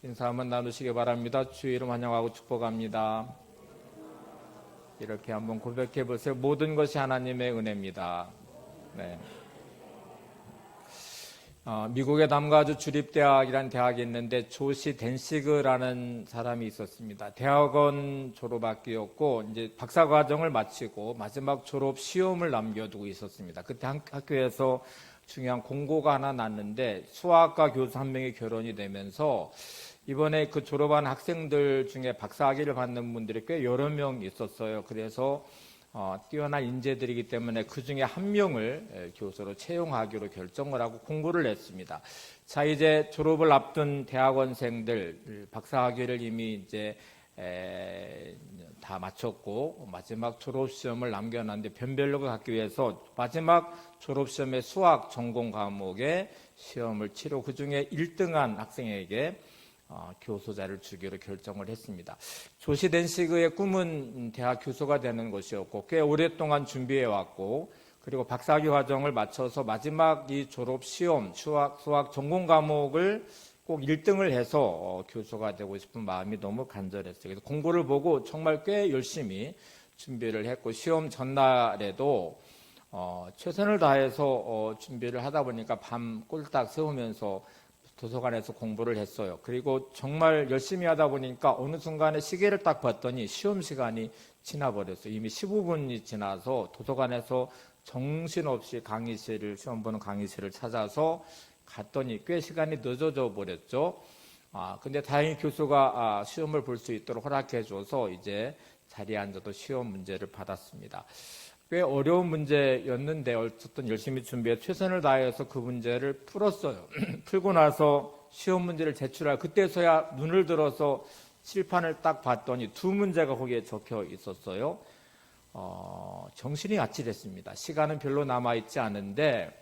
인사 한번 나누시기 바랍니다. 주의 이름 환영하고 축복합니다. 이렇게 한번 고백해 보세요. 모든 것이 하나님의 은혜입니다. 네. 미국의 남가주 주립대학이라는 대학이 있는데 조시 댄시그라는 사람이 있었습니다. 대학원 졸업학교였고 이제 박사과정을 마치고 마지막 졸업 시험을 남겨두고 있었습니다. 그때 학교에서 중요한 공고가 하나 났는데 수학과 교수 한 명이 결혼이 되면서 이번에 그 졸업한 학생들 중에 박사학위를 받는 분들이 꽤 여러 명 있었어요. 그래서 뛰어난 인재들이기 때문에 그 중에 한 명을 교수로 채용하기로 결정을 하고 공고를 냈습니다. 자, 이제 졸업을 앞둔 대학원생들 박사학위를 이미 이제 다 마쳤고 마지막 졸업시험을 남겨놨는데 변별력을 갖기 위해서 마지막 졸업시험의 수학 전공 과목에 시험을 치르고 그 중에 1등한 학생에게 교수자를 주기로 결정을 했습니다. 조시 댄시그의 꿈은 대학 교수가 되는 것이었고 꽤 오랫동안 준비해 왔고 그리고 박사학위 과정을 마쳐서 마지막 이 졸업 시험 수학 전공 과목을 꼭 1등을 해서 교수가 되고 싶은 마음이 너무 간절했어요. 그래서 공고를 보고 정말 꽤 열심히 준비를 했고 시험 전날에도 최선을 다해서 준비를 하다 보니까 밤 꼴딱 세우면서 도서관에서 공부를 했어요. 그리고 정말 열심히 하다 보니까 어느 순간에 시계를 딱 봤더니 시험 시간이 지나버렸어요. 이미 15분이 지나서 도서관에서 정신없이 시험 보는 강의실을 찾아서 갔더니 꽤 시간이 늦어져 버렸죠. 근데 다행히 교수가 시험을 볼 수 있도록 허락해 줘서 이제 자리에 앉아도 시험 문제를 받았습니다. 꽤 어려운 문제였는데 어쨌든 열심히 준비해 최선을 다해서 그 문제를 풀었어요. 풀고 나서 시험 문제를 제출할 그때서야 눈을 들어서 칠판을 딱 봤더니 두 문제가 거기에 적혀 있었어요. 정신이 아찔했습니다. 시간은 별로 남아있지 않은데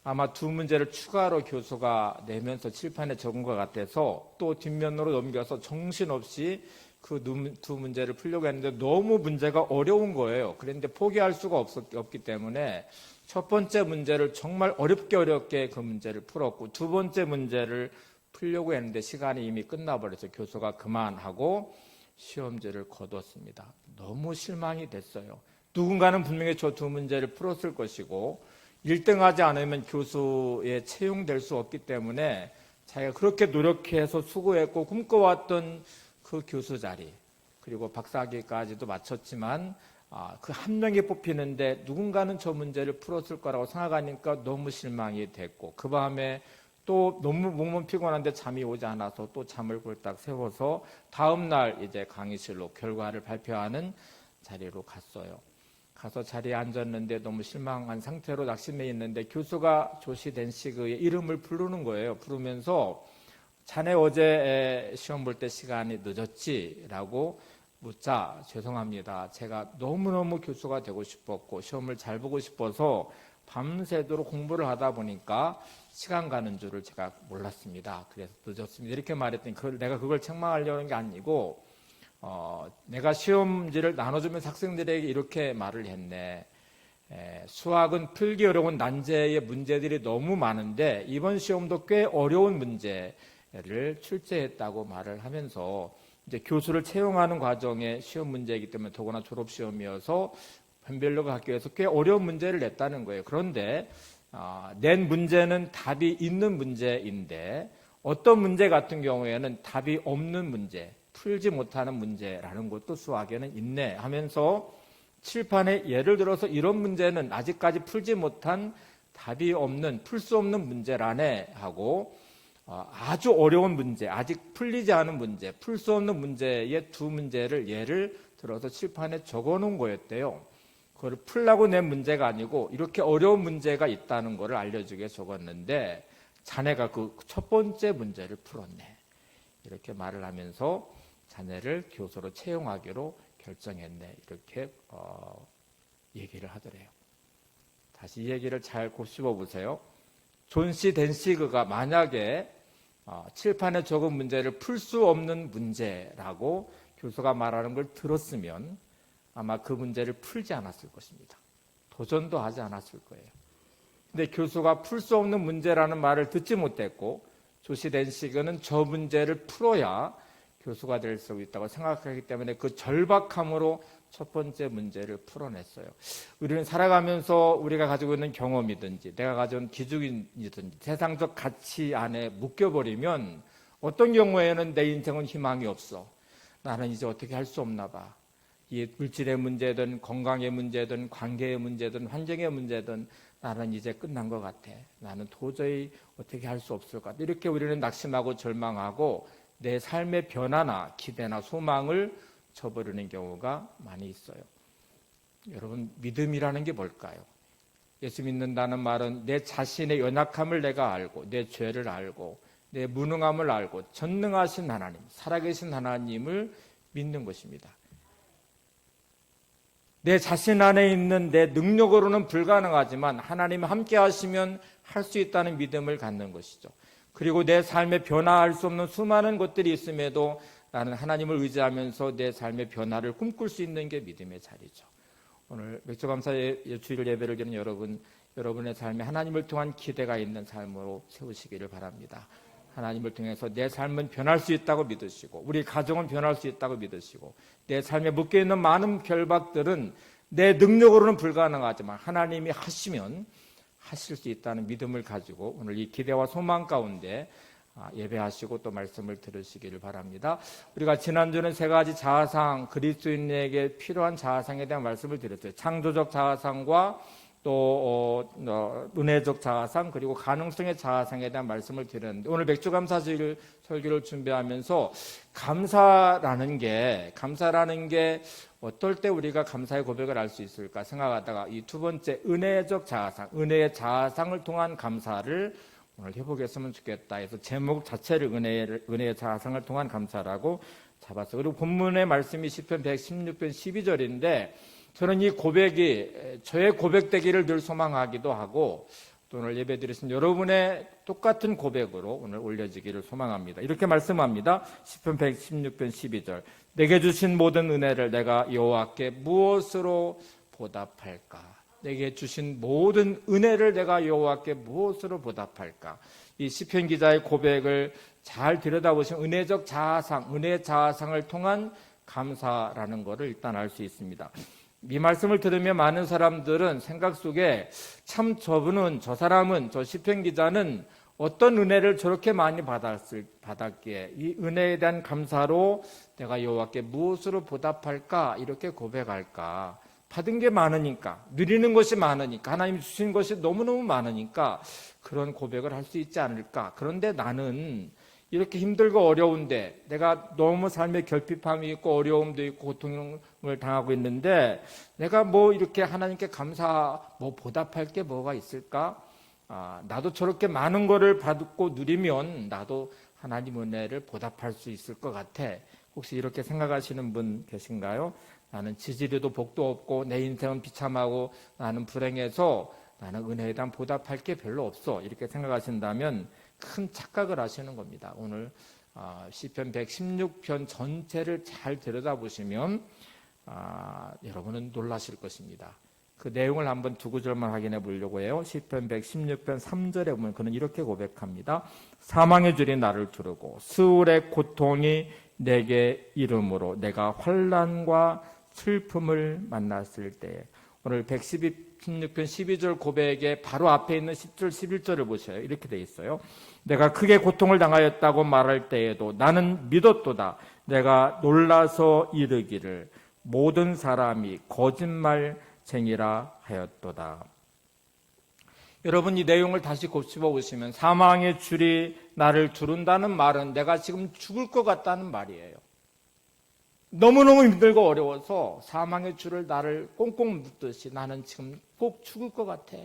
아마 두 문제를 추가로 교수가 내면서 칠판에 적은 것 같아서 또 뒷면으로 넘겨서 정신없이 그 두 문제를 풀려고 했는데 너무 문제가 어려운 거예요. 그런데 포기할 수가 없기 때문에 첫 번째 문제를 정말 어렵게 그 문제를 풀었고 두 번째 문제를 풀려고 했는데 시간이 이미 끝나버려서 교수가 그만하고 시험지를 거뒀습니다. 너무 실망이 됐어요. 누군가는 분명히 저 두 문제를 풀었을 것이고 1등하지 않으면 교수에 채용될 수 없기 때문에 자기가 그렇게 노력해서 수고했고 꿈꿔왔던 그 교수 자리 그리고 박사학위까지도 마쳤지만 그 한 명이 뽑히는데 누군가는 저 문제를 풀었을 거라고 생각하니까 너무 실망이 됐고 그 밤에 또 너무 몸은 피곤한데 잠이 오지 않아서 또 잠을 꼴딱 세워서 다음 날 이제 강의실로 결과를 발표하는 자리로 갔어요. 가서 자리에 앉았는데 너무 실망한 상태로 낙심해 있는데 교수가 조시 댄시그의 이름을 부르는 거예요. 부르면서 자네 어제 시험 볼 때 시간이 늦었지? 라고 묻자 죄송합니다. 제가 너무너무 교수가 되고 싶었고 시험을 잘 보고 싶어서 밤새도록 공부를 하다 보니까 시간 가는 줄을 제가 몰랐습니다. 그래서 늦었습니다. 이렇게 말했더니 내가 그걸 책망하려는 게 아니고 내가 시험지를 나눠주면서 학생들에게 이렇게 말을 했네. 수학은 풀기 어려운 난제의 문제들이 너무 많은데 이번 시험도 꽤 어려운 문제를 출제했다고 말을 하면서 이제 교수를 채용하는 과정에 시험 문제이기 때문에 더구나 졸업시험이어서 변별력을 갖기 위해서 꽤 어려운 문제를 냈다는 거예요. 그런데 낸 문제는 답이 있는 문제인데 어떤 문제 같은 경우에는 답이 없는 문제, 풀지 못하는 문제라는 것도 수학에는 있네 하면서 칠판에 예를 들어서 이런 문제는 아직까지 풀지 못한 답이 없는 풀 수 없는 문제라네 하고 아주 어려운 문제, 아직 풀리지 않은 문제, 풀 수 없는 문제의 두 문제를 예를 들어서 칠판에 적어놓은 거였대요. 그걸 풀라고 낸 문제가 아니고 이렇게 어려운 문제가 있다는 것을 알려주게 적었는데 자네가 그 첫 번째 문제를 풀었네. 이렇게 말을 하면서 자네를 교수로 채용하기로 결정했네. 이렇게 얘기를 하더래요. 다시 이 얘기를 잘 곱씹어 보세요. 존시 댄시그가 만약에 칠판에 적은 문제를 풀 수 없는 문제라고 교수가 말하는 걸 들었으면 아마 그 문제를 풀지 않았을 것입니다. 도전도 하지 않았을 거예요. 근데 교수가 풀 수 없는 문제라는 말을 듣지 못했고 조시 댄시그는 저 문제를 풀어야 교수가 될 수 있다고 생각하기 때문에 그 절박함으로 첫 번째 문제를 풀어냈어요. 우리는 살아가면서 우리가 가지고 있는 경험이든지 내가 가져온 기준이든지 세상적 가치 안에 묶여버리면 어떤 경우에는 내 인생은 희망이 없어. 나는 이제 어떻게 할 수 없나 봐. 이 물질의 문제든 건강의 문제든 관계의 문제든 환경의 문제든 나는 이제 끝난 것 같아. 나는 도저히 어떻게 할 수 없을 것 같아. 이렇게 우리는 낙심하고 절망하고 내 삶의 변화나 기대나 소망을 저버리는 경우가 많이 있어요. 여러분, 믿음이라는 게 뭘까요? 예수 믿는다는 말은 내 자신의 연약함을 내가 알고 내 죄를 알고 내 무능함을 알고 전능하신 하나님, 살아계신 하나님을 믿는 것입니다. 내 자신 안에 있는 내 능력으로는 불가능하지만 하나님이 함께 하시면 할 수 있다는 믿음을 갖는 것이죠. 그리고 내 삶에 변화할 수 없는 수많은 것들이 있음에도 나는 하나님을 의지하면서 내 삶의 변화를 꿈꿀 수 있는 게 믿음의 자리죠. 오늘 맥주감사의 주일 예배를 드리는 여러분의 삶에 하나님을 통한 기대가 있는 삶으로 세우시기를 바랍니다. 하나님을 통해서 내 삶은 변할 수 있다고 믿으시고 우리 가정은 변할 수 있다고 믿으시고 내 삶에 묶여있는 많은 결박들은 내 능력으로는 불가능하지만 하나님이 하시면 하실 수 있다는 믿음을 가지고 오늘 이 기대와 소망 가운데 예배하시고 또 말씀을 들으시기를 바랍니다. 우리가 지난주는 세 가지 자아상, 그리스도인에게 필요한 자아상에 대한 말씀을 드렸어요. 창조적 자아상과 또 은혜적 자아상 그리고 가능성의 자아상에 대한 말씀을 드렸는데 오늘 맥주감사주일 설교를 준비하면서 감사라는 게 어떨 때 우리가 감사의 고백을 할 수 있을까 생각하다가 이 두 번째 은혜적 자아상, 은혜의 자아상을 통한 감사를 오늘 해보겠으면 좋겠다 해서 제목 자체를 은혜의 자아상을 통한 감사라고 잡았어요. 그리고 본문의 말씀이 시편 116편 12절인데 저는 이 고백이 저의 고백되기를 늘 소망하기도 하고 또 오늘 예배드리신 여러분의 똑같은 고백으로 오늘 올려지기를 소망합니다. 이렇게 말씀합니다. 시편 116편 12절 내게 주신 모든 은혜를 내가 여호와께 무엇으로 보답할까? 내게 주신 모든 은혜를 내가 여호와께 무엇으로 보답할까? 이 시편 기자의 고백을 잘 들여다보시면 은혜적 자아상, 은혜의 자아상을 통한 감사라는 것을 일단 알 수 있습니다. 이 말씀을 들으면 많은 사람들은 생각 속에 참 저 사람은 저 시편 기자는 어떤 은혜를 저렇게 많이 받았기에 이 은혜에 대한 감사로 내가 여호와께 무엇으로 보답할까 이렇게 고백할까? 받은 게 많으니까 누리는 것이 많으니까 하나님이 주신 것이 너무너무 많으니까 그런 고백을 할 수 있지 않을까? 그런데 나는 이렇게 힘들고 어려운데 내가 너무 삶의 결핍함이 있고 어려움도 있고 고통을 당하고 있는데 내가 뭐 이렇게 하나님께 보답할 게 뭐가 있을까? 나도 저렇게 많은 거를 받고 누리면 나도 하나님 은혜를 보답할 수 있을 것 같아. 혹시 이렇게 생각하시는 분 계신가요? 나는 지지리도 복도 없고 내 인생은 비참하고 나는 불행해서 나는 은혜에 대한 보답할 게 별로 없어. 이렇게 생각하신다면 큰 착각을 하시는 겁니다. 오늘 시편 116편 전체를 잘 들여다보시면 여러분은 놀라실 것입니다. 그 내용을 한번 두 구절만 확인해 보려고 해요. 시편 116편 3절에 보면 그는 이렇게 고백합니다. 사망의 줄이 나를 두르고 스울의 고통이 내게 이름으로 내가 환난과 슬픔을 만났을 때에 오늘 116편 12절 고백의 바로 앞에 있는 10절 11절을 보셔요. 이렇게 돼 있어요. 내가 크게 고통을 당하였다고 말할 때에도 나는 믿었도다. 내가 놀라서 이르기를 모든 사람이 거짓말쟁이라 하였도다. 여러분 이 내용을 다시 곱씹어 보시면 사망의 줄이 나를 두른다는 말은 내가 지금 죽을 것 같다는 말이에요. 너무너무 힘들고 어려워서 사망의 줄을 나를 꽁꽁 묶듯이 나는 지금 꼭 죽을 것 같아.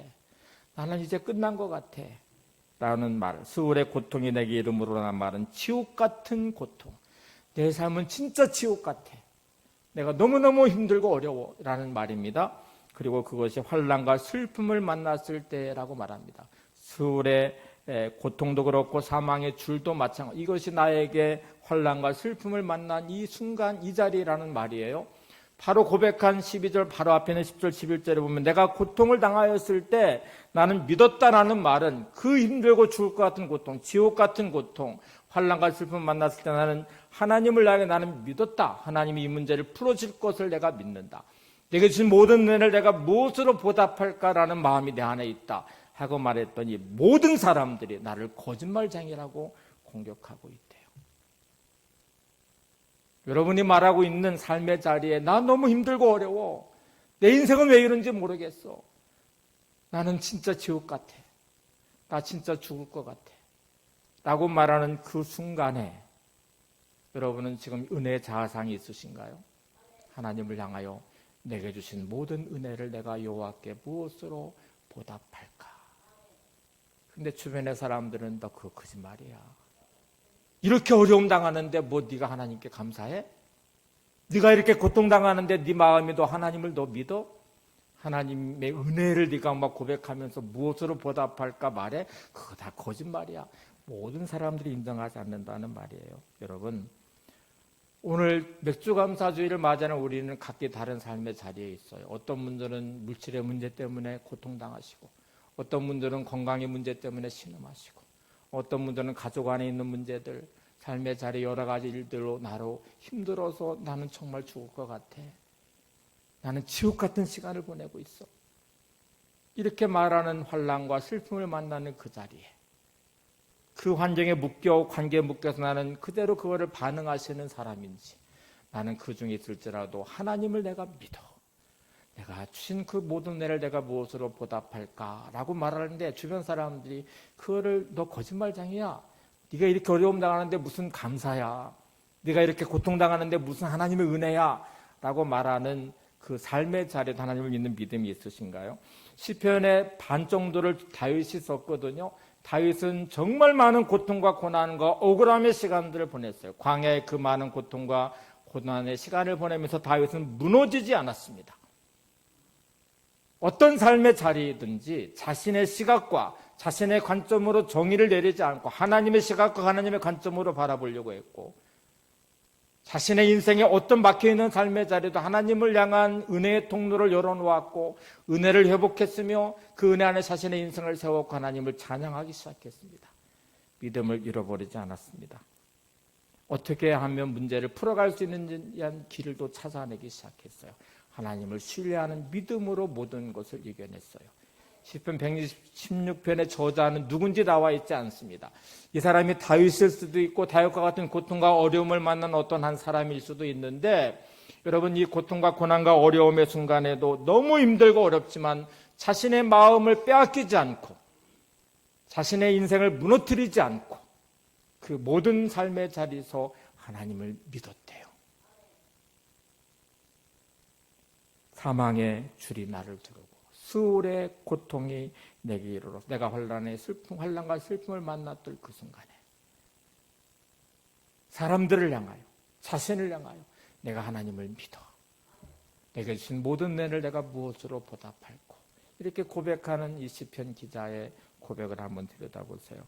나는 이제 끝난 것 같아. 라는 말, 스울의 고통이 내게 이름으로라는 말은 지옥 같은 고통. 내 삶은 진짜 지옥 같아. 내가 너무너무 힘들고 어려워. 라는 말입니다. 그리고 그것이 환난과 슬픔을 만났을 때라고 말합니다. 스울의 고통도 그렇고 사망의 줄도 마찬가지. 이것이 나에게 환난과 슬픔을 만난 이 순간 이 자리라는 말이에요. 바로 고백한 12절 바로 앞에 있는 10절 11절에 보면 내가 고통을 당하였을 때 나는 믿었다라는 말은 그 힘들고 죽을 것 같은 고통, 지옥 같은 고통, 환난과 슬픔을 만났을 때 나는 하나님을 향해 나는 믿었다. 하나님이 이 문제를 풀어줄 것을 내가 믿는다. 내게 주신 모든 은혜를 내가 무엇으로 보답할까라는 마음이 내 안에 있다 하고 말했더니 모든 사람들이 나를 거짓말쟁이라고 공격하고 있대요. 여러분이 말하고 있는 삶의 자리에 나 너무 힘들고 어려워. 내 인생은 왜 이런지 모르겠어. 나는 진짜 지옥 같아. 나 진짜 죽을 것 같아. 라고 말하는 그 순간에 여러분은 지금 은혜의 자아상이 있으신가요? 하나님을 향하여 내게 주신 모든 은혜를 내가 여호와께 무엇으로 보답할까? 근데 주변의 사람들은 너 그거 거짓말이야. 이렇게 어려움 당하는데 뭐 네가 하나님께 감사해? 네가 이렇게 고통당하는데 네 마음이 너 하나님을 너 믿어? 하나님의 은혜를 네가 막 고백하면서 무엇으로 보답할까 말해? 그거 다 거짓말이야. 모든 사람들이 인정하지 않는다는 말이에요. 여러분, 오늘 맥주감사주의를 맞이하는 우리는 각기 다른 삶의 자리에 있어요. 어떤 분들은 물질의 문제 때문에 고통당하시고, 어떤 분들은 건강의 문제 때문에 신음하시고, 어떤 분들은 가족 안에 있는 문제들, 삶의 자리 여러 가지 일들로 나로 힘들어서 나는 정말 죽을 것 같아. 나는 지옥 같은 시간을 보내고 있어. 이렇게 말하는 환난과 슬픔을 만나는 그 자리에 그 환경에 묶여 관계에 묶여서 나는 그대로 그거를 반응하시는 사람인지 나는 그 중에 있을지라도 하나님을 내가 믿어. 내가 주신 그 모든 은혜를 내가 무엇으로 보답할까라고 말하는데 주변 사람들이 그거를 너 거짓말쟁이야. 네가 이렇게 어려움 당하는데 무슨 감사야. 네가 이렇게 고통당하는데 무슨 하나님의 은혜야. 라고 말하는 그 삶의 자리에 하나님을 믿는 믿음이 있으신가요? 시편의 반 정도를 다윗이 썼거든요. 다윗은 정말 많은 고통과 고난과 억울함의 시간들을 보냈어요. 광야의 그 많은 고통과 고난의 시간을 보내면서 다윗은 무너지지 않았습니다. 어떤 삶의 자리이든지 자신의 시각과 자신의 관점으로 정의를 내리지 않고 하나님의 시각과 하나님의 관점으로 바라보려고 했고 자신의 인생에 어떤 막혀있는 삶의 자리도 하나님을 향한 은혜의 통로를 열어놓았고 은혜를 회복했으며 그 은혜 안에 자신의 인생을 세웠고 하나님을 찬양하기 시작했습니다. 믿음을 잃어버리지 않았습니다. 어떻게 하면 문제를 풀어갈 수 있는지에 대한 길을 또 찾아내기 시작했어요. 하나님을 신뢰하는 믿음으로 모든 것을 이겨냈어요. 시편 116편의 저자는 누군지 나와 있지 않습니다. 이 사람이 다윗일 수도 있고 다윗과 같은 고통과 어려움을 만난 어떤 한 사람일 수도 있는데 여러분 이 고통과 고난과 어려움의 순간에도 너무 힘들고 어렵지만 자신의 마음을 빼앗기지 않고 자신의 인생을 무너뜨리지 않고 그 모든 삶의 자리에서 하나님을 믿었대요. 사망의 줄이 나를 두르고 수월의 고통이 내게 이르러 내가 환난과 슬픔을 만났던 그 순간에 사람들을 향하여 자신을 향하여 내가 하나님을 믿어 내게 주신 모든 은혜를 내가 무엇으로 보답할꼬 이렇게 고백하는 이 시편 기자의 고백을 한번 들여다보세요.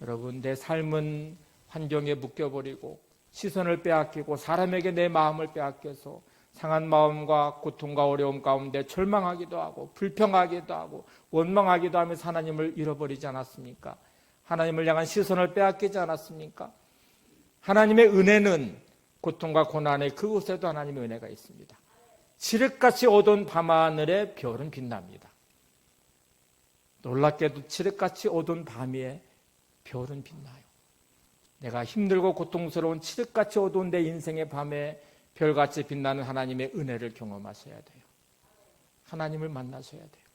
여러분 내 삶은 환경에 묶여버리고 시선을 빼앗기고 사람에게 내 마음을 빼앗겨서 상한 마음과 고통과 어려움 가운데 절망하기도 하고 불평하기도 하고 원망하기도 하면서 하나님을 잃어버리지 않았습니까? 하나님을 향한 시선을 빼앗기지 않았습니까? 하나님의 은혜는 고통과 고난의 그곳에도 하나님의 은혜가 있습니다. 칠흑같이 어두운 밤하늘에 별은 빛납니다. 놀랍게도 칠흑같이 어두운 밤 위에 별은 빛나요. 내가 힘들고 고통스러운 칠흑같이 어두운 내 인생의 밤에 별같이 빛나는 하나님의 은혜를 경험하셔야 돼요. 하나님을 만나셔야 돼요.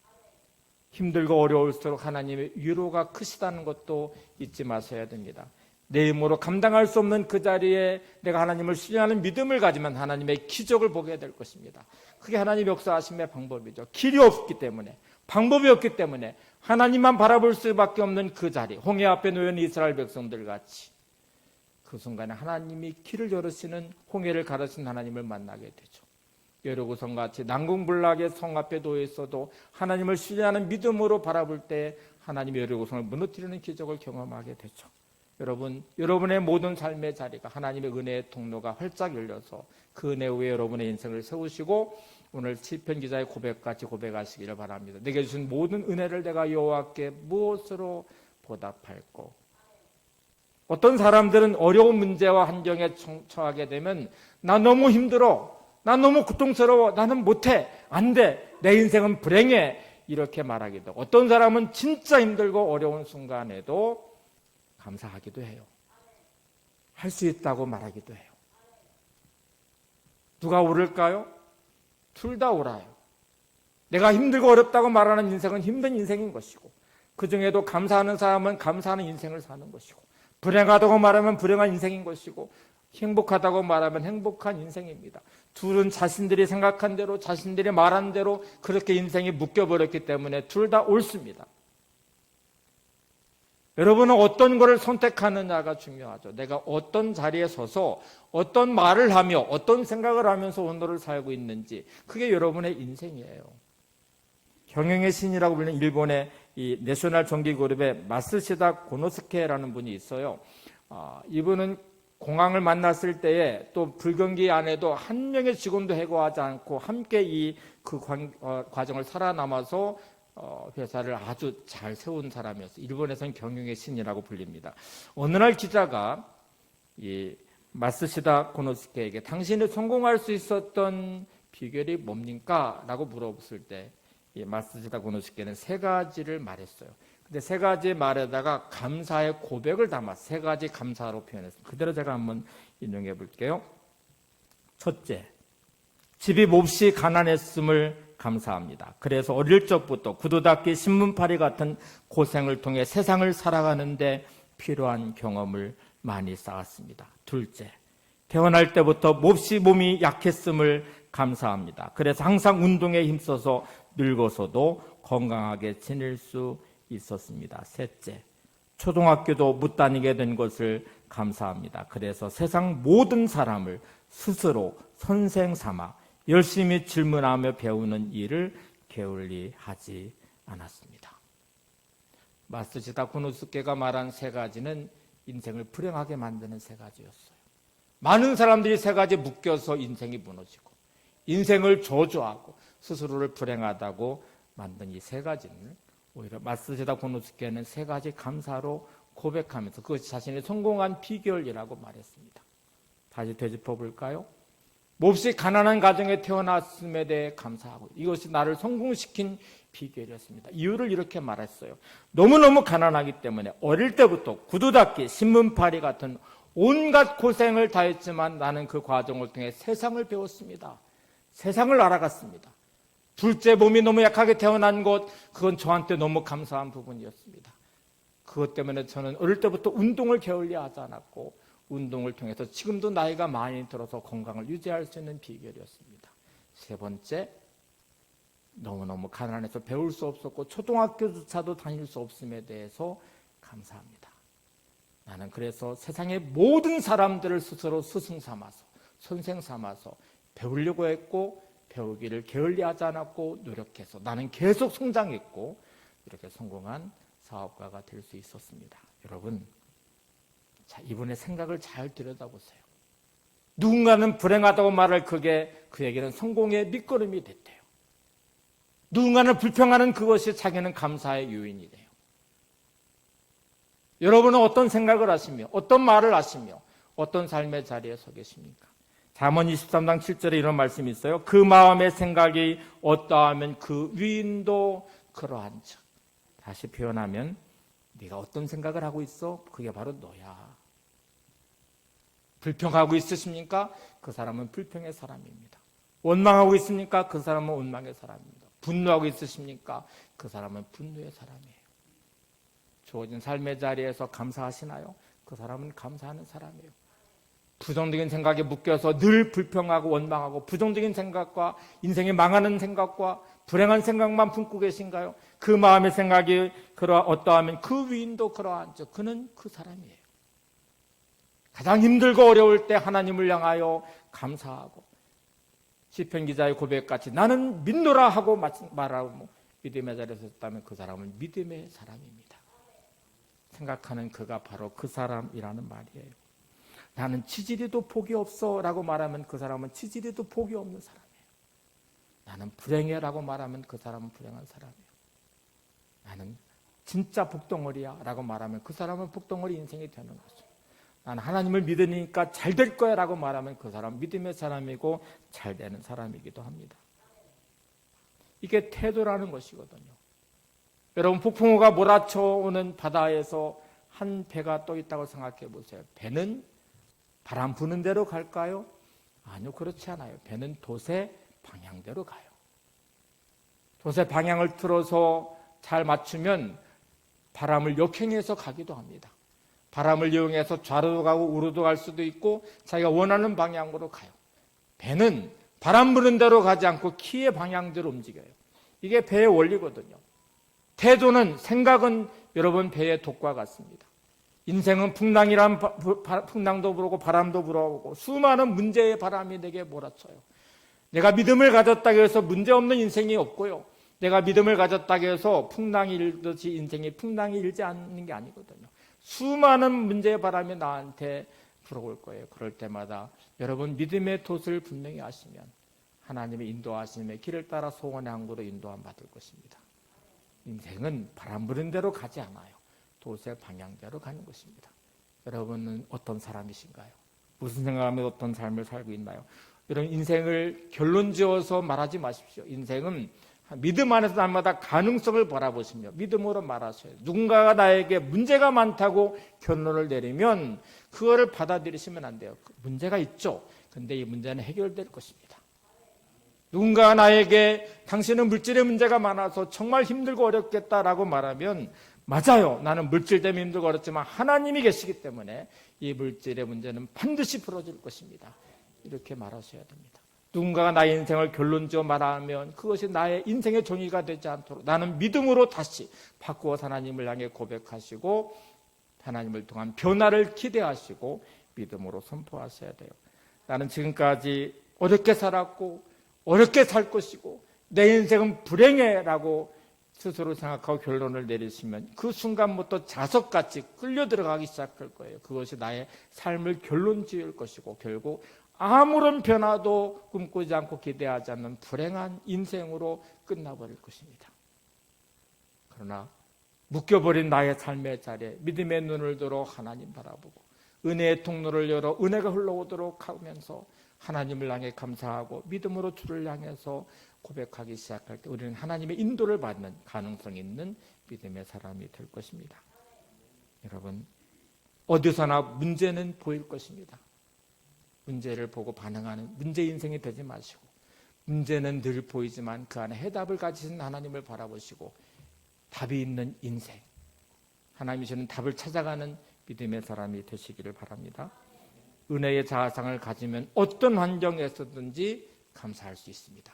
힘들고 어려울수록 하나님의 위로가 크시다는 것도 잊지 마셔야 됩니다. 내 힘으로 감당할 수 없는 그 자리에 내가 하나님을 신뢰하는 믿음을 가지면 하나님의 기적을 보게 될 것입니다. 그게 하나님 역사하심의 방법이죠. 길이 없기 때문에 방법이 없기 때문에 하나님만 바라볼 수밖에 없는 그 자리 홍해 앞에 놓여 있는 이스라엘 백성들 같이 그 순간에 하나님이 길을 열으시는 홍해를 가르신 하나님을 만나게 되죠. 여리고성같이 난공불락의 성 앞에 놓여 있어도 하나님을 신뢰하는 믿음으로 바라볼 때 하나님이 여리고성을 무너뜨리는 기적을 경험하게 되죠. 여러분, 여러분의 모든 삶의 자리가 하나님의 은혜의 통로가 활짝 열려서 그 은혜 위에 여러분의 인생을 세우시고 오늘 시편 기자의 고백같이 고백하시기를 바랍니다. 내게 주신 모든 은혜를 내가 여호와께 무엇으로 보답할꼬. 어떤 사람들은 어려운 문제와 환경에 처하게 되면 나 너무 힘들어, 나 너무 고통스러워, 나는 못해, 안 돼, 내 인생은 불행해, 이렇게 말하기도. 어떤 사람은 진짜 힘들고 어려운 순간에도 감사하기도 해요. 할 수 있다고 말하기도 해요. 누가 옳을까요? 둘 다 옳아요. 내가 힘들고 어렵다고 말하는 인생은 힘든 인생인 것이고, 그 중에도 감사하는 사람은 감사하는 인생을 사는 것이고, 불행하다고 말하면 불행한 인생인 것이고, 행복하다고 말하면 행복한 인생입니다. 둘은 자신들이 생각한 대로, 자신들이 말한 대로 그렇게 인생이 묶여버렸기 때문에 둘 다 옳습니다. 여러분은 어떤 것을 선택하느냐가 중요하죠. 내가 어떤 자리에 서서 어떤 말을 하며 어떤 생각을 하면서 오늘을 살고 있는지, 그게 여러분의 인생이에요. 경영의 신이라고 불리는 일본의 이 내셔널 전기그룹의 마쓰시다 고노스케라는 분이 있어요. 이분은 공항을 만났을 때에 또 불경기 안에도 한 명의 직원도 해고하지 않고 함께 그 과정을 살아남아서 회사를 아주 잘 세운 사람이었어요. 일본에서는 경영의 신이라고 불립니다. 어느 날 기자가 이 마쓰시다 고노스케에게 당신이 성공할 수 있었던 비결이 뭡니까? 라고 물어봤을 때 이 마쓰시다 고노스케는 세 가지를 말했어요. 근데 세 가지 말에다가 감사의 고백을 담아 세 가지 감사로 표현했습니다. 그대로 제가 한번 인용해 볼게요. 첫째, 집이 몹시 가난했음을 감사합니다. 그래서 어릴 적부터 구두닦이 신문팔이 같은 고생을 통해 세상을 살아가는데 필요한 경험을 많이 쌓았습니다. 둘째, 태어날 때부터 몹시 몸이 약했음을 감사합니다. 그래서 항상 운동에 힘써서 늙어서도 건강하게 지낼 수 있었습니다. 셋째, 초등학교도 못 다니게 된 것을 감사합니다. 그래서 세상 모든 사람을 스스로 선생 삼아 열심히 질문하며 배우는 일을 게을리 하지 않았습니다. 마쓰시다 고노스케가 말한 세 가지는 인생을 불행하게 만드는 세 가지였어요. 많은 사람들이 세 가지에 묶여서 인생이 무너지고 인생을 저주하고 스스로를 불행하다고 만든 이 세 가지는 오히려 마쓰시다 고노스케는 세 가지 감사로 고백하면서 그것이 자신의 성공한 비결이라고 말했습니다. 다시 되짚어 볼까요? 몹시 가난한 가정에 태어났음에 대해 감사하고 이것이 나를 성공시킨 비결이었습니다. 이유를 이렇게 말했어요. 너무너무 가난하기 때문에 어릴 때부터 구두닦기, 신문팔이 같은 온갖 고생을 다했지만 나는 그 과정을 통해 세상을 배웠습니다. 세상을 알아갔습니다. 둘째, 몸이 너무 약하게 태어난 것, 그건 저한테 너무 감사한 부분이었습니다. 그것 때문에 저는 어릴 때부터 운동을 게을리 하지 않았고 운동을 통해서 지금도 나이가 많이 들어서 건강을 유지할 수 있는 비결이었습니다. 세 번째, 너무너무 가난해서 배울 수 없었고 초등학교조차도 다닐 수 없음에 대해서 감사합니다. 나는 그래서 세상의 모든 사람들을 스스로 스승 삼아서 선생 삼아서 배우려고 했고 배우기를 게을리하지 않았고 노력해서 나는 계속 성장했고 이렇게 성공한 사업가가 될 수 있었습니다. 여러분, 자, 이분의 생각을 잘 들여다보세요. 누군가는 불행하다고 말할 그에게는 성공의 밑거름이 됐대요. 누군가는 불평하는 그것이 자기는 감사의 요인이 돼요. 여러분은 어떤 생각을 하시며 어떤 말을 하시며 어떤 삶의 자리에 서 계십니까? 잠언 23장 7절에 이런 말씀이 있어요. 그 마음의 생각이 어떠하면 그 위인도 그러한즉. 다시 표현하면 네가 어떤 생각을 하고 있어? 그게 바로 너야. 불평하고 있으십니까? 그 사람은 불평의 사람입니다. 원망하고 있습니까? 그 사람은 원망의 사람입니다. 분노하고 있으십니까? 그 사람은 분노의 사람이에요. 주어진 삶의 자리에서 감사하시나요? 그 사람은 감사하는 사람이에요. 부정적인 생각에 묶여서 늘 불평하고 원망하고 부정적인 생각과 인생이 망하는 생각과 불행한 생각만 품고 계신가요? 그 마음의 생각이 어떠하면 그 위인도 그러한즉 그는 그 사람이에요. 가장 힘들고 어려울 때 하나님을 향하여 감사하고 시편 기자의 고백같이 나는 믿노라 하고 말하고 믿음의 자리에 섰다면 그 사람은 믿음의 사람입니다. 생각하는 그가 바로 그 사람이라는 말이에요. 나는 치질이도 복이 없어 라고 말하면 그 사람은 치질이도 복이 없는 사람이에요. 나는 불행해 라고 말하면 그 사람은 불행한 사람이에요. 나는 진짜 복덩어리야 라고 말하면 그 사람은 복덩어리 인생이 되는 거죠. 나는 하나님을 믿으니까 잘 될 거야 라고 말하면 그 사람은 믿음의 사람이고 잘 되는 사람이기도 합니다. 이게 태도라는 것이거든요. 여러분, 폭풍우가 몰아쳐오는 바다에서 한 배가 또 있다고 생각해 보세요. 배는 바람 부는 대로 갈까요? 아니요, 그렇지 않아요. 배는 돛의 방향대로 가요. 돛의 방향을 틀어서 잘 맞추면 바람을 역행해서 가기도 합니다. 바람을 이용해서 좌로도 가고 우로도 갈 수도 있고 자기가 원하는 방향으로 가요. 배는 바람 부는 대로 가지 않고 키의 방향대로 움직여요. 이게 배의 원리거든요. 태도는, 생각은 여러분 배의 돛과 같습니다. 인생은 풍랑도 불고 바람도 불어오고 수많은 문제의 바람이 내게 몰아쳐요. 내가 믿음을 가졌다고 해서 문제없는 인생이 없고요. 내가 믿음을 가졌다고 해서 풍랑이 일듯이 인생이 풍랑이 일지 않는 게 아니거든요. 수많은 문제의 바람이 나한테 불어올 거예요. 그럴 때마다 여러분 믿음의 돛을 분명히 하시면 하나님의 인도하심의 길을 따라 소원의 항구로 인도함 받을 것입니다. 인생은 바람 부는 대로 가지 않아요. 돛의 방향대로 가는 것입니다. 여러분은 어떤 사람이신가요? 무슨 생각하며 어떤 삶을 살고 있나요? 여러분, 인생을 결론 지어서 말하지 마십시오. 인생은 믿음 안에서 날마다 가능성을 바라보시며 믿음으로 말하셔요. 누군가가 나에게 문제가 많다고 결론을 내리면 그거를 받아들이시면 안 돼요. 문제가 있죠. 근데 이 문제는 해결될 것입니다. 누군가가 나에게 당신은 물질의 문제가 많아서 정말 힘들고 어렵겠다라고 말하면 맞아요. 나는 물질 때문에 힘들고 어렵지만 하나님이 계시기 때문에 이 물질의 문제는 반드시 풀어질 것입니다. 이렇게 말하셔야 됩니다. 누군가가 나의 인생을 결론지어 말하면 그것이 나의 인생의 종이가 되지 않도록 나는 믿음으로 다시 바꾸어 하나님을 향해 고백하시고 하나님을 통한 변화를 기대하시고 믿음으로 선포하셔야 돼요. 나는 지금까지 어렵게 살았고 어렵게 살 것이고 내 인생은 불행해라고 스스로 생각하고 결론을 내리시면 그 순간부터 자석같이 끌려 들어가기 시작할 거예요. 그것이 나의 삶을 결론 지을 것이고 결국 아무런 변화도 꿈꾸지 않고 기대하지 않는 불행한 인생으로 끝나버릴 것입니다. 그러나 묶여버린 나의 삶의 자리에 믿음의 눈을 들어 하나님 바라보고 은혜의 통로를 열어 은혜가 흘러오도록 하면서 하나님을 향해 감사하고 믿음으로 주를 향해서 고백하기 시작할 때 우리는 하나님의 인도를 받는 가능성이 있는 믿음의 사람이 될 것입니다. 여러분, 어디서나 문제는 보일 것입니다. 문제를 보고 반응하는 문제 인생이 되지 마시고 문제는 늘 보이지만 그 안에 해답을 가지신 하나님을 바라보시고 답이 있는 인생, 하나님이 주는 답을 찾아가는 믿음의 사람이 되시기를 바랍니다. 은혜의 자아상을 가지면 어떤 환경에서든지 감사할 수 있습니다.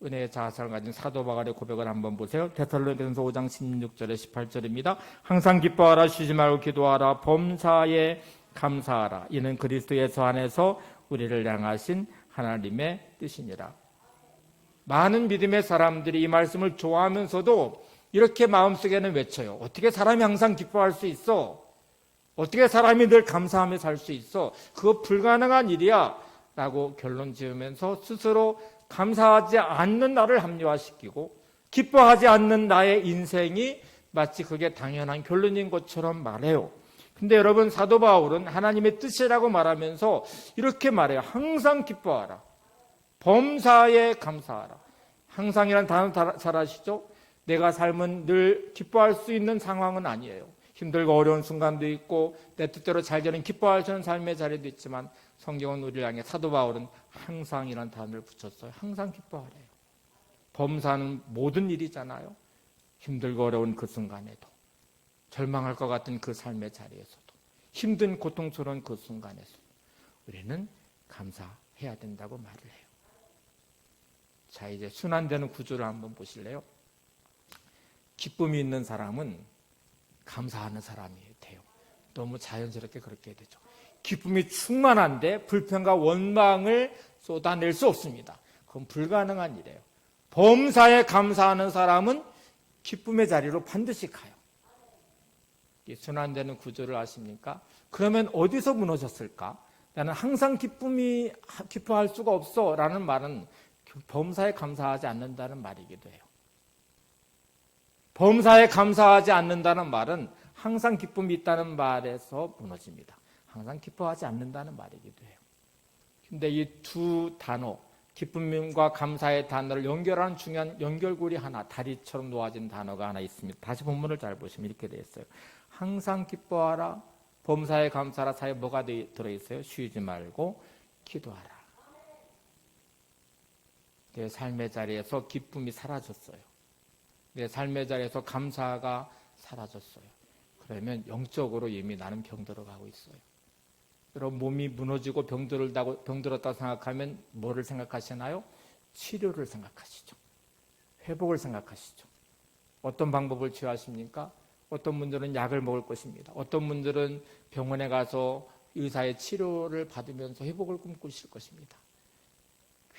은혜의 자아상을 가진 사도 바울의 고백을 한번 보세요. 데살로니가전서 5장 16절에 18절입니다. 항상 기뻐하라, 쉬지 말고 기도하라, 범사에 감사하라. 이는 그리스도 예수 안에서 우리를 향하신 하나님의 뜻이니라. 많은 믿음의 사람들이 이 말씀을 좋아하면서도 이렇게 마음속에는 외쳐요. 어떻게 사람이 항상 기뻐할 수 있어? 어떻게 사람이 늘 감사하며 살 수 있어? 그거 불가능한 일이야 라고 결론 지으면서 스스로 감사하지 않는 나를 합리화시키고 기뻐하지 않는 나의 인생이 마치 그게 당연한 결론인 것처럼 말해요. 근데 여러분, 사도 바울은 하나님의 뜻이라고 말하면서 이렇게 말해요. 항상 기뻐하라, 범사에 감사하라. 항상이란 단어 잘 아시죠? 내가 삶은 늘 기뻐할 수 있는 상황은 아니에요. 힘들고 어려운 순간도 있고 내 뜻대로 잘 되는 기뻐하시는 삶의 자리도 있지만 성경은 우리를 향해 사도 바울은 항상이라는 단어를 붙였어요. 항상 기뻐하래요. 범사는 모든 일이잖아요. 힘들고 어려운 그 순간에도, 절망할 것 같은 그 삶의 자리에서도, 힘든 고통스러운 그 순간에서도 우리는 감사해야 된다고 말을 해요. 자, 이제 순환되는 구조를 한번 보실래요? 기쁨이 있는 사람은 감사하는 사람이 돼요. 너무 자연스럽게 그렇게 되죠. 기쁨이 충만한데 불평과 원망을 쏟아낼 수 없습니다. 그건 불가능한 일이에요. 범사에 감사하는 사람은 기쁨의 자리로 반드시 가요. 이 순환되는 구조를 아십니까? 그러면 어디서 무너졌을까? 나는 항상 기뻐할 수가 없어 라는 말은 범사에 감사하지 않는다는 말이기도 해요. 범사에 감사하지 않는다는 말은 항상 기쁨이 있다는 말에서 무너집니다. 항상 기뻐하지 않는다는 말이기도 해요. 근데 이 두 단어, 기쁨과 감사의 단어를 연결하는 중요한 연결고리 하나, 다리처럼 놓아진 단어가 하나 있습니다. 다시 본문을 잘 보시면 이렇게 되어 있어요. 항상 기뻐하라, 범사에 감사하라 사이에 뭐가 들어있어요? 쉬지 말고 기도하라. 내 삶의 자리에서 기쁨이 사라졌어요. 내 삶의 자리에서 감사가 사라졌어요. 그러면 영적으로 이미 나는 병들어가고 있어요. 여러분 몸이 무너지고 병들었다고 생각하면 뭐를 생각하시나요? 치료를 생각하시죠. 회복을 생각하시죠. 어떤 방법을 취하십니까? 어떤 분들은 약을 먹을 것입니다. 어떤 분들은 병원에 가서 의사의 치료를 받으면서 회복을 꿈꾸실 것입니다.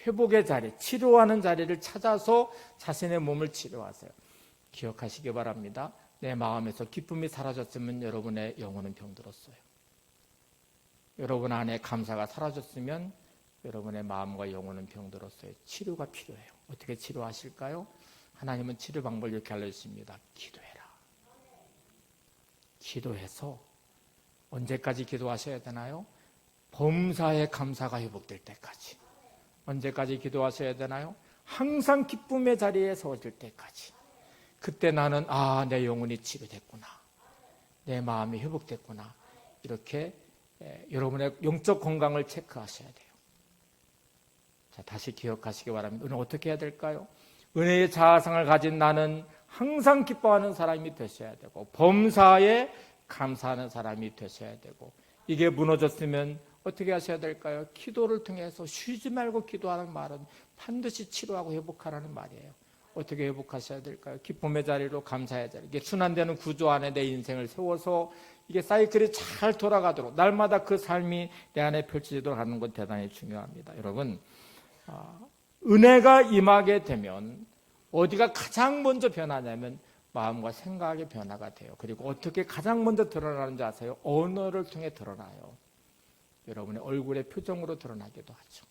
회복의 자리, 치료하는 자리를 찾아서 자신의 몸을 치료하세요. 기억하시기 바랍니다. 내 마음에서 기쁨이 사라졌으면 여러분의 영혼은 병들었어요. 여러분 안에 감사가 사라졌으면 여러분의 마음과 영혼은 병들었어요. 치료가 필요해요. 어떻게 치료하실까요? 하나님은 치료 방법을 이렇게 알려주십니다. 기도해라. 기도해서 언제까지 기도하셔야 되나요? 범사의 감사가 회복될 때까지. 언제까지 기도하셔야 되나요? 항상 기쁨의 자리에 서질 때까지. 그때 나는 내 영혼이 치료됐구나. 내 마음이 회복됐구나. 이렇게 여러분의 영적 건강을 체크하셔야 돼요. 자, 다시 기억하시기 바랍니다. 오늘 어떻게 해야 될까요? 은혜의 자아상을 가진 나는 항상 기뻐하는 사람이 되셔야 되고 범사에 감사하는 사람이 되셔야 되고 이게 무너졌으면 어떻게 하셔야 될까요? 기도를 통해서 쉬지 말고 기도하는 말은 반드시 치료하고 회복하라는 말이에요. 어떻게 회복하셔야 될까요? 기쁨의 자리로 감사의 자리. 이게 순환되는 구조 안에 내 인생을 세워서 이게 사이클이 잘 돌아가도록 날마다 그 삶이 내 안에 펼쳐지도록 하는 건 대단히 중요합니다. 여러분, 은혜가 임하게 되면 어디가 가장 먼저 변하냐면 마음과 생각의 변화가 돼요. 그리고 어떻게 가장 먼저 드러나는지 아세요? 언어를 통해 드러나요. 여러분의 얼굴의 표정으로 드러나기도 하죠.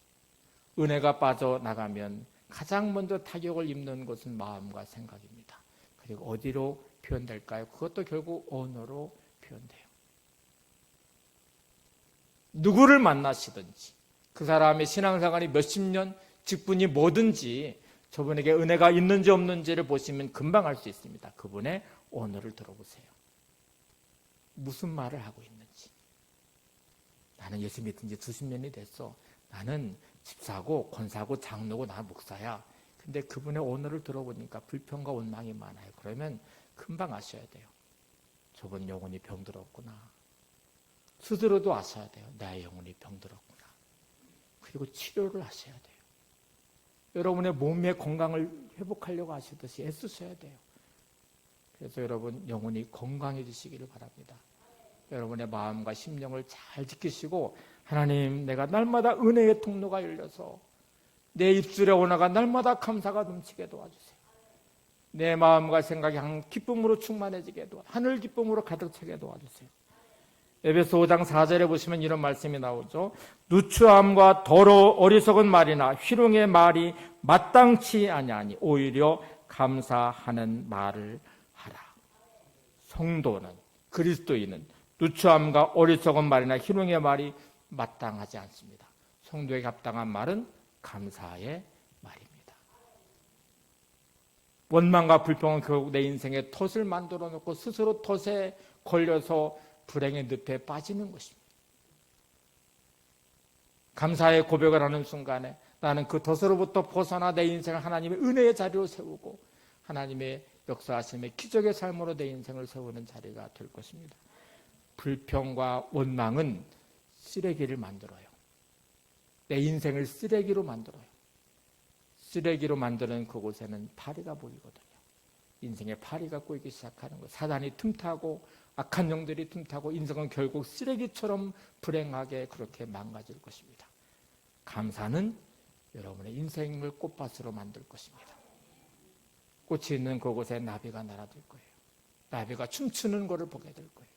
은혜가 빠져나가면 가장 먼저 타격을 입는 것은 마음과 생각입니다. 그리고 어디로 표현될까요? 그것도 결국 언어로 표현돼요. 누구를 만나시든지 그 사람의 신앙생활이 몇십 년, 직분이 뭐든지 저분에게 은혜가 있는지 없는지를 보시면 금방 알 수 있습니다. 그분의 언어를 들어보세요. 무슨 말을 하고 있는지. 나는 예수 믿은 지 수십 년이 됐어. 나는 집사고 권사고 장로고 나 목사야. 근데 그분의 언어를 들어보니까 불평과 원망이 많아요. 그러면 금방 아셔야 돼요. 저분 영혼이 병들었구나. 스스로도 아셔야 돼요. 나의 영혼이 병들었구나. 그리고 치료를 하셔야 돼요. 여러분의 몸의 건강을 회복하려고 하시듯이 애쓰셔야 돼요. 그래서 여러분 영혼이 건강해지시기를 바랍니다. 여러분의 마음과 심령을 잘 지키시고 하나님 내가 날마다 은혜의 통로가 열려서 내 입술에 오나가 날마다 감사가 넘치게 도와주세요. 내 마음과 생각이 항상 기쁨으로 충만해지게 도와주세요. 하늘 기쁨으로 가득 차게 도와주세요. 에베소 5장 4절에 보시면 이런 말씀이 나오죠. 누추함과 더러 어리석은 말이나 희롱의 말이 마땅치 아니하니 오히려 감사하는 말을 하라. 성도는 그리스도인은 누추함과 어리석은 말이나 희롱의 말이 마땅하지 않습니다. 성도에게 합당한 말은 감사의 말입니다. 원망과 불평은 결국 내 인생에 덫을 만들어 놓고 스스로 덫에 걸려서 불행의 늪에 빠지는 것입니다. 감사의 고백을 하는 순간에 나는 그 덫으로부터 벗어나 내 인생을 하나님의 은혜의 자리로 세우고 하나님의 역사하심의 기적의 삶으로 내 인생을 세우는 자리가 될 것입니다. 불평과 원망은 쓰레기를 만들어요. 내 인생을 쓰레기로 만들어요. 쓰레기로 만드는 그곳에는 파리가 보이거든요. 인생에 파리가 꼬이기 시작하는 거예요. 사단이 틈타고 악한 영들이 틈타고 인생은 결국 쓰레기처럼 불행하게 그렇게 망가질 것입니다. 감사는 여러분의 인생을 꽃밭으로 만들 것입니다. 꽃이 있는 그곳에 나비가 날아들 거예요. 라비가 춤추는 것을 보게 될 거예요.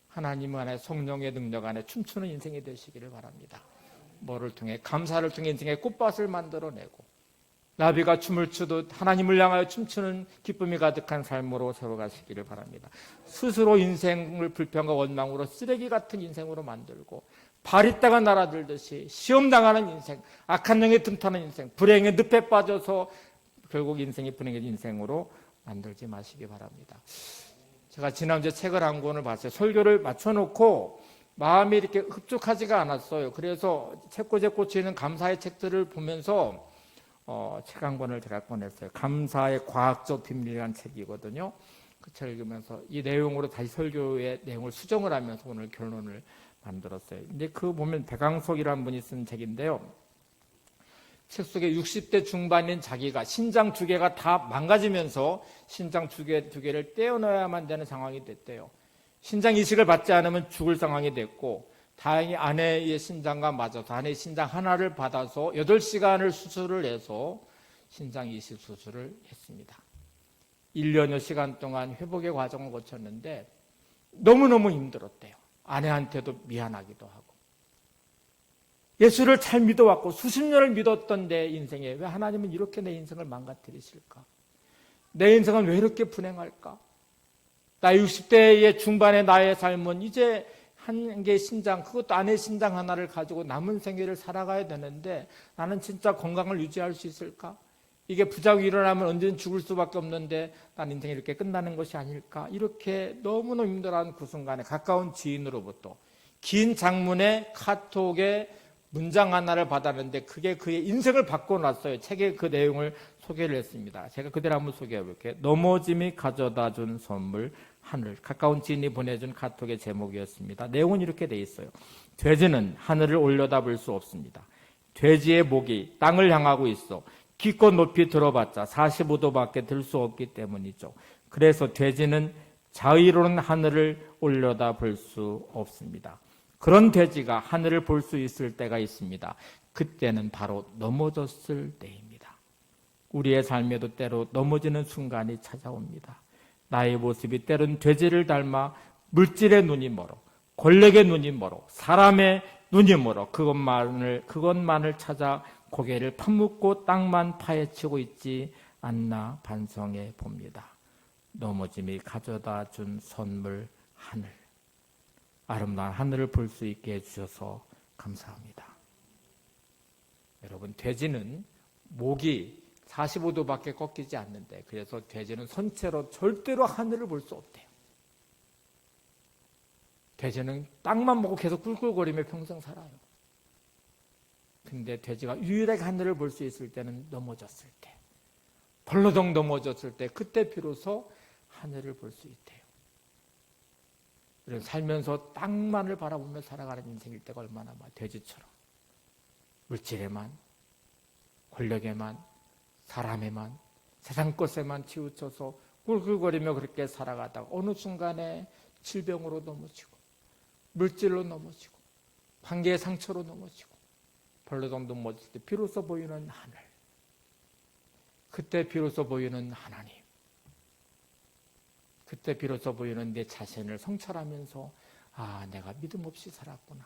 하나님 안에 성령의 능력 안에 춤추는 인생이 되시기를 바랍니다. 뭐를 통해? 감사를 통해 인생의 꽃밭을 만들어내고 라비가 춤을 추듯 하나님을 향하여 춤추는 기쁨이 가득한 삶으로 세워가시기를 바랍니다. 스스로 인생을 불평과 원망으로 쓰레기 같은 인생으로 만들고 발 있다가 날아들듯이 시험당하는 인생, 악한 영에 틈타는 인생, 불행의 늪에 빠져서 결국 인생이 불행의 인생으로 만들지 마시기 바랍니다. 제가 지난주에 책을 한 권을 봤어요. 설교를 맞춰놓고 마음이 이렇게 흡족하지가 않았어요. 그래서 책꽂이에 꽂히는 감사의 책들을 보면서 책 한 권을 제가 꺼냈어요. 감사의 과학적 비밀이라는 책이거든요. 그 책을 읽으면서 이 내용으로 다시 설교의 내용을 수정을 하면서 오늘 결론을 만들었어요. 근데 그 보면 백왕석이라는 분이 쓴 책인데요. 책 속에 60대 중반인 자기가 신장 두 개가 다 망가지면서 신장 두 개를 떼어넣어야만 되는 상황이 됐대요. 신장 이식을 받지 않으면 죽을 상황이 됐고 다행히 아내의 신장과 맞아서 아내의 신장 하나를 받아서 8시간을 수술을 해서 신장 이식 수술을 했습니다. 1년여 시간 동안 회복의 과정을 거쳤는데 너무너무 힘들었대요. 아내한테도 미안하기도 하고. 예수를 잘 믿어왔고 수십 년을 믿었던 내 인생에 왜 하나님은 이렇게 내 인생을 망가뜨리실까? 내 인생은 왜 이렇게 불행할까? 나 60대의 중반의 나의 삶은 이제 한 개의 신장, 그것도 아내의 신장 하나를 가지고 남은 생애를 살아가야 되는데 나는 진짜 건강을 유지할 수 있을까? 이게 부작용이 일어나면 언제든 죽을 수밖에 없는데 난 인생이 이렇게 끝나는 것이 아닐까? 이렇게 너무너무 힘들어하는 그 순간에 가까운 지인으로부터 긴 장문의 카톡의 문장 하나를 받았는데 그게 그의 인생을 바꿔놨어요. 책에 그 내용을 소개를 했습니다. 제가 그대로 한번 소개해 볼게요. 넘어짐이 가져다 준 선물 하늘. 가까운 지인이 보내준 카톡의 제목이었습니다. 내용은 이렇게 돼 있어요. 돼지는 하늘을 올려다볼 수 없습니다. 돼지의 목이 땅을 향하고 있어 기껏 높이 들어봤자 45도밖에 들 수 없기 때문이죠. 그래서 돼지는 자의로는 하늘을 올려다볼 수 없습니다. 그런 돼지가 하늘을 볼 수 있을 때가 있습니다. 그때는 바로 넘어졌을 때입니다. 우리의 삶에도 때로 넘어지는 순간이 찾아옵니다. 나의 모습이 때론 돼지를 닮아 물질의 눈이 멀어, 권력의 눈이 멀어, 사람의 눈이 멀어 그것만을 찾아 고개를 파묻고 땅만 파헤치고 있지 않나 반성해 봅니다. 넘어짐이 가져다 준 선물 하늘. 아름다운 하늘을 볼 수 있게 해주셔서 감사합니다. 여러분, 돼지는 목이 45도밖에 꺾이지 않는데 그래서 돼지는 선체로 절대로 하늘을 볼 수 없대요. 돼지는 땅만 보고 계속 꿀꿀거리며 평생 살아요. 근데 돼지가 유일하게 하늘을 볼 수 있을 때는 넘어졌을 때, 벌러덩 넘어졌을 때 그때 비로소 하늘을 볼 수 있대요. 살면서 땅만을 바라보며 살아가는 인생일 때가 얼마나 많아. 돼지처럼 물질에만, 권력에만, 사람에만, 세상 것에만 치우쳐서 꿀꿀거리며 그렇게 살아가다가 어느 순간에 질병으로 넘어지고 물질로 넘어지고 관계의 상처로 넘어지고 벌러덩 넘어질 때 비로소 보이는 하늘, 그때 비로소 보이는 하나님, 그때 비로소 보이는 내 자신을 성찰하면서 내가 믿음 없이 살았구나.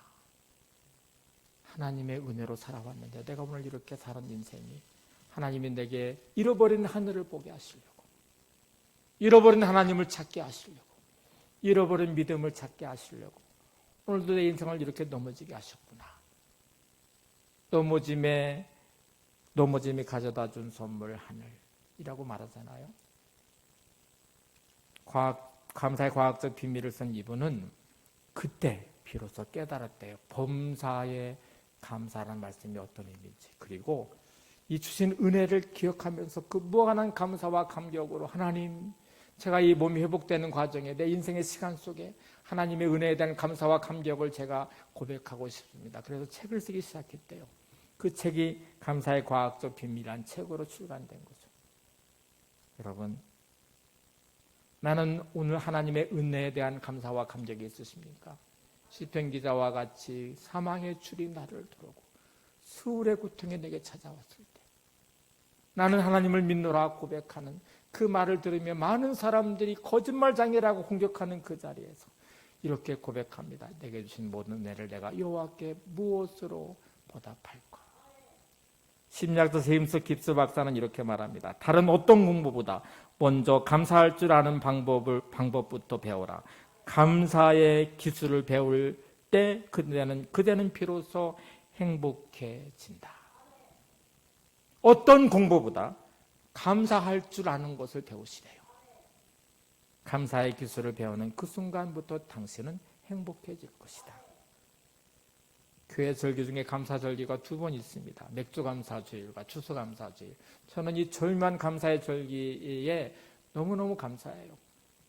하나님의 은혜로 살아왔는데 내가 오늘 이렇게 사는 인생이 하나님이 내게 잃어버린 하늘을 보게 하시려고, 잃어버린 하나님을 찾게 하시려고, 잃어버린 믿음을 찾게 하시려고 오늘도 내 인생을 이렇게 넘어지게 하셨구나. 넘어짐이 가져다 준 선물 하늘이라고 말하잖아요. 감사의 과학적 비밀을 쓴 이분은 그때 비로소 깨달았대요. 범사에 감사라는 말씀이 어떤 의미인지. 그리고 이 주신 은혜를 기억하면서 그 무한한 감사와 감격으로 하나님, 제가 이 몸이 회복되는 과정에 내 인생의 시간 속에 하나님의 은혜에 대한 감사와 감격을 제가 고백하고 싶습니다. 그래서 책을 쓰기 시작했대요. 그 책이 감사의 과학적 비밀이라는 책으로 출간된 거죠. 여러분, 나는 오늘 하나님의 은혜에 대한 감사와 감격이 있으십니까? 시편 기자와 같이 사망의 줄이 나를 두르고 수울의 고통이 내게 찾아왔을 때 나는 하나님을 믿노라 고백하는 그 말을 들으며 많은 사람들이 거짓말장애라고 공격하는 그 자리에서 이렇게 고백합니다. 내게 주신 모든 은혜를 내가 여호와께 무엇으로 보답할까? 심리학자 제임스 깁스 박사는 이렇게 말합니다. 다른 어떤 공부보다 먼저 감사할 줄 아는 방법부터 배워라. 감사의 기술을 배울 때 그대는 비로소 행복해진다. 어떤 공부보다 감사할 줄 아는 것을 배우시래요. 감사의 기술을 배우는 그 순간부터 당신은 행복해질 것이다. 교회 절기 중에 감사절기가 2번 있습니다. 맥주감사주일과 추수감사주일. 저는 이 절묘한 감사의 절기에 너무너무 감사해요.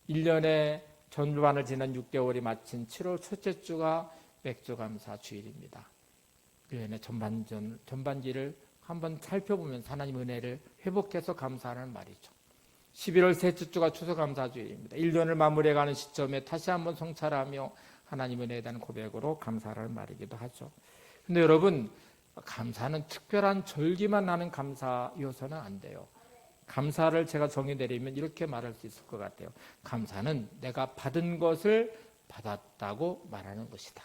1년에 전반을 지난 6개월이 마친 7월 첫째 주가 맥주감사주일입니다. 1년의 전반기를 한번 살펴보면서 하나님 은혜를 회복해서 감사하는 말이죠. 11월 셋째 주가 추수감사주일입니다. 1년을 마무리해가는 시점에 다시 한번 성찰하며 하나님 은혜에 대한 고백으로 감사하는 말이기도 하죠. 근데 여러분, 감사는 특별한 절기만 나는 감사여서는 안 돼요. 감사를 제가 정의 내리면 이렇게 말할 수 있을 것 같아요. 감사는 내가 받은 것을 받았다고 말하는 것이다.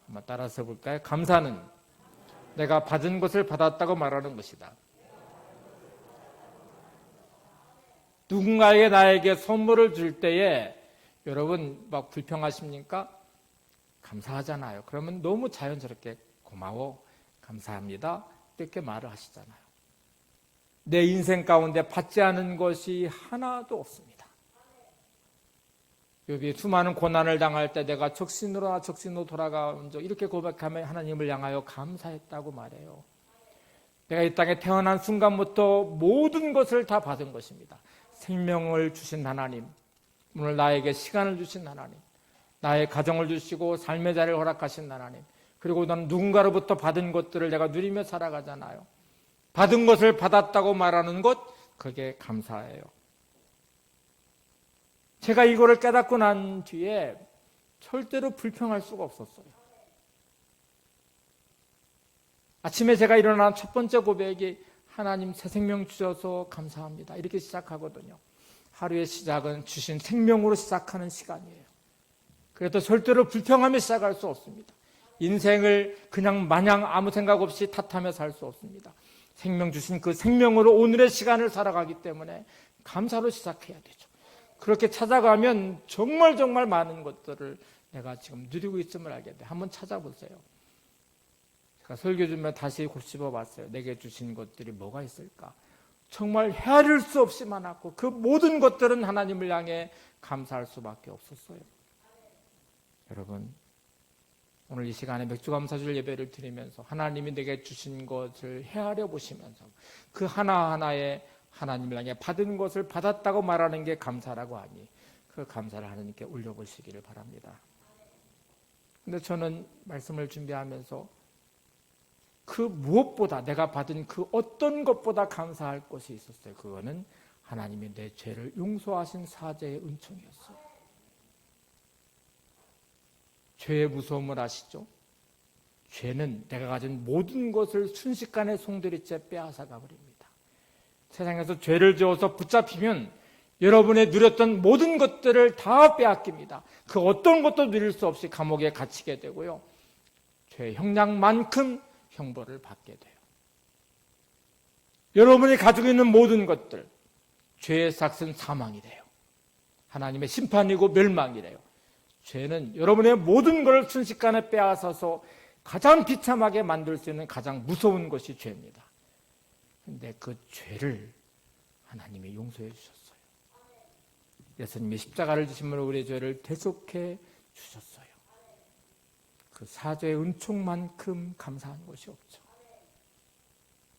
한번 따라서 볼까요? 감사는 내가 받은 것을 받았다고 말하는 것이다. 누군가에게 나에게 선물을 줄 때에 여러분 막 불평하십니까? 감사하잖아요. 그러면 너무 자연스럽게 고마워, 감사합니다 이렇게 말을 하시잖아요. 내 인생 가운데 받지 않은 것이 하나도 없습니다. 여기 수많은 고난을 당할 때 내가 적신으로 돌아가온 적 이렇게 고백하면 하나님을 향하여 감사했다고 말해요. 내가 이 땅에 태어난 순간부터 모든 것을 다 받은 것입니다. 생명을 주신 하나님, 오늘 나에게 시간을 주신 하나님, 나의 가정을 주시고 삶의 자리를 허락하신 하나님, 그리고 난 누군가로부터 받은 것들을 내가 누리며 살아가잖아요. 받은 것을 받았다고 말하는 것, 그게 감사예요. 제가 이거를 깨닫고 난 뒤에 절대로 불평할 수가 없었어요. 아침에 제가 일어난 첫 번째 고백이 하나님 새 생명 주셔서 감사합니다. 이렇게 시작하거든요. 하루의 시작은 주신 생명으로 시작하는 시간이에요. 그래도 절대로 불평하며 시작할 수 없습니다. 인생을 그냥 마냥 아무 생각 없이 탓하며 살 수 없습니다. 생명 주신 그 생명으로 오늘의 시간을 살아가기 때문에 감사로 시작해야 되죠. 그렇게 찾아가면 정말 많은 것들을 내가 지금 누리고 있음을 알게 돼요. 한번 찾아보세요. 제가 설교 주면 다시 곱씹어 봤어요. 내게 주신 것들이 뭐가 있을까? 정말 헤아릴 수 없이 많았고 그 모든 것들은 하나님을 향해 감사할 수밖에 없었어요. 여러분, 오늘 이 시간에 맥주감사주일 예배를 드리면서 하나님이 내게 주신 것을 헤아려 보시면서 그 하나하나에 하나님을 향해 받은 것을 받았다고 말하는 게 감사라고 하니 그 감사를 하나님께 올려보시기를 바랍니다. 근데 저는 말씀을 준비하면서 그 무엇보다 내가 받은 그 어떤 것보다 감사할 것이 있었어요. 그거는 하나님이 내 죄를 용서하신 사죄의 은총이었어요. 죄의 무서움을 아시죠? 죄는 내가 가진 모든 것을 순식간에 송두리째 빼앗아가 버립니다. 세상에서 죄를 지어서 붙잡히면 여러분의 누렸던 모든 것들을 다 빼앗깁니다. 그 어떤 것도 누릴 수 없이 감옥에 갇히게 되고요. 죄의 형량만큼 형벌을 받게 돼요. 여러분이 가지고 있는 모든 것들, 죄의 삭은 사망이 돼요. 하나님의 심판이고 멸망이래요. 죄는 여러분의 모든 걸 순식간에 빼앗아서 가장 비참하게 만들 수 있는 가장 무서운 것이 죄입니다. 그런데 그 죄를 하나님이 용서해 주셨어요. 예수님이 십자가를 지심으로 우리의 죄를 대속해 주셨어요. 그 사죄의 은총만큼 감사한 것이 없죠.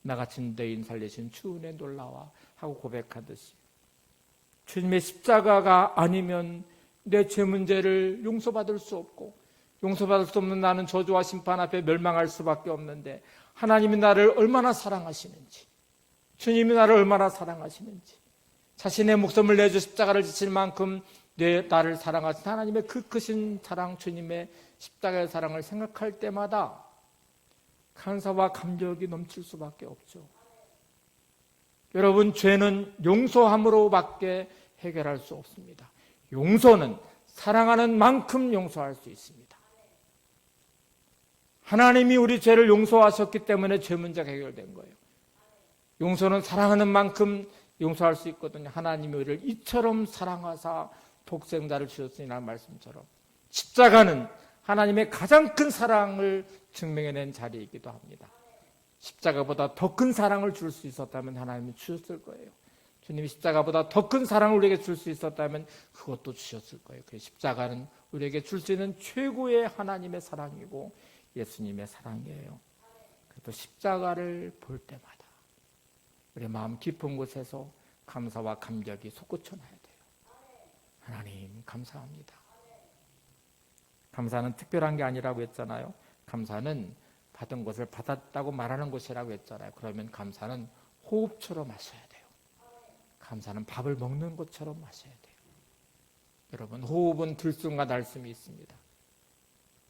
나같은 죄인 살리신 주 은혜 놀라와 하고 고백하듯이 주님의 십자가가 아니면 내 죄 문제를 용서받을 수 없고 용서받을 수 없는 나는 저주와 심판 앞에 멸망할 수밖에 없는데 하나님이 나를 얼마나 사랑하시는지, 주님이 나를 얼마나 사랑하시는지, 자신의 목숨을 내주 십자가를 지칠 만큼 나를 사랑하신 하나님의 그 크신 사랑, 주님의 십자가의 사랑을 생각할 때마다 감사와 감격이 넘칠 수밖에 없죠. 여러분, 죄는 용서함으로밖에 해결할 수 없습니다. 용서는 사랑하는 만큼 용서할 수 있습니다. 하나님이 우리 죄를 용서하셨기 때문에 죄 문제가 해결된 거예요. 용서는 사랑하는 만큼 용서할 수 있거든요. 하나님이 우리를 이처럼 사랑하사 독생자를 주셨으니라는 말씀처럼 십자가는 하나님의 가장 큰 사랑을 증명해낸 자리이기도 합니다. 십자가보다 더 큰 사랑을 줄 수 있었다면 하나님은 주셨을 거예요. 주님이 십자가보다 더 큰 사랑을 우리에게 줄 수 있었다면 그것도 주셨을 거예요. 그 십자가는 우리에게 줄 수 있는 최고의 하나님의 사랑이고 예수님의 사랑이에요. 그래서 십자가를 볼 때마다 우리 마음 깊은 곳에서 감사와 감격이 솟구쳐나야 돼요. 하나님 감사합니다. 감사는 특별한 게 아니라고 했잖아요. 감사는 받은 것을 받았다고 말하는 것이라고 했잖아요. 그러면 감사는 호흡처럼 마셔야 돼요. 감사는 밥을 먹는 것처럼 마셔야 돼요. 여러분, 호흡은 들숨과 날숨이 있습니다.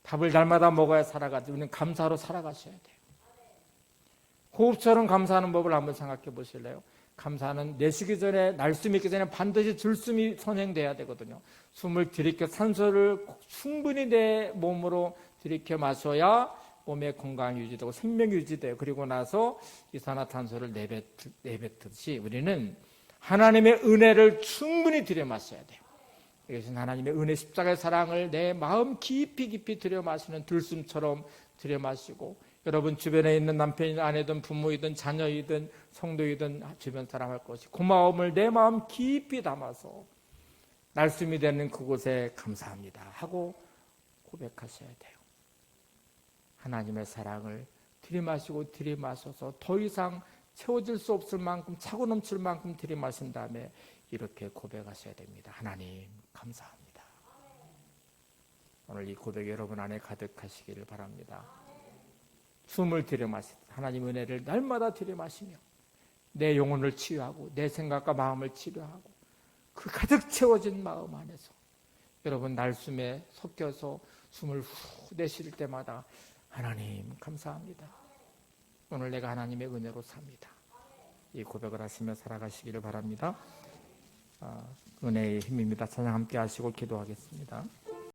밥을 날마다 먹어야 살아가지. 우리는 감사로 살아가셔야 돼요. 호흡처럼 감사하는 법을 한번 생각해 보실래요? 감사는 내쉬기 전에, 날숨이 있기 전에 반드시 들숨이 선행돼야 되거든요. 숨을 들이켜 산소를 충분히 내 몸으로 들이켜 마셔야 몸의 건강이 유지되고 생명이 유지돼요. 그리고 나서 이산화탄소를 내뱉듯이 우리는 하나님의 은혜를 충분히 들여 마셔야 돼요. 이것은 하나님의 은혜 십자가의 사랑을 내 마음 깊이 들여 마시는 들숨처럼 들여 마시고, 여러분 주변에 있는 남편이든 아내든 부모이든 자녀이든 성도이든 주변 사람 할 것이 고마움을 내 마음 깊이 담아서 날숨이 되는 그곳에 감사합니다 하고 고백하셔야 돼요. 하나님의 사랑을 들이마시고 들이마셔서 더 이상 채워질 수 없을 만큼 차고 넘칠 만큼 들이마신 다음에 이렇게 고백하셔야 됩니다. 하나님 감사합니다. 오늘 이 고백이 여러분 안에 가득하시기를 바랍니다. 숨을 들이마시 하나님 은혜를 날마다 들이마시며 내 영혼을 치유하고 내 생각과 마음을 치료하고 그 가득 채워진 마음 안에서 여러분 날숨에 섞여서 숨을 후 내쉴 때마다 하나님 감사합니다. 오늘 내가 하나님의 은혜로 삽니다. 이 고백을 하시며 살아가시기를 바랍니다. 은혜의 힘입니다. 찬양 함께 하시고 기도하겠습니다.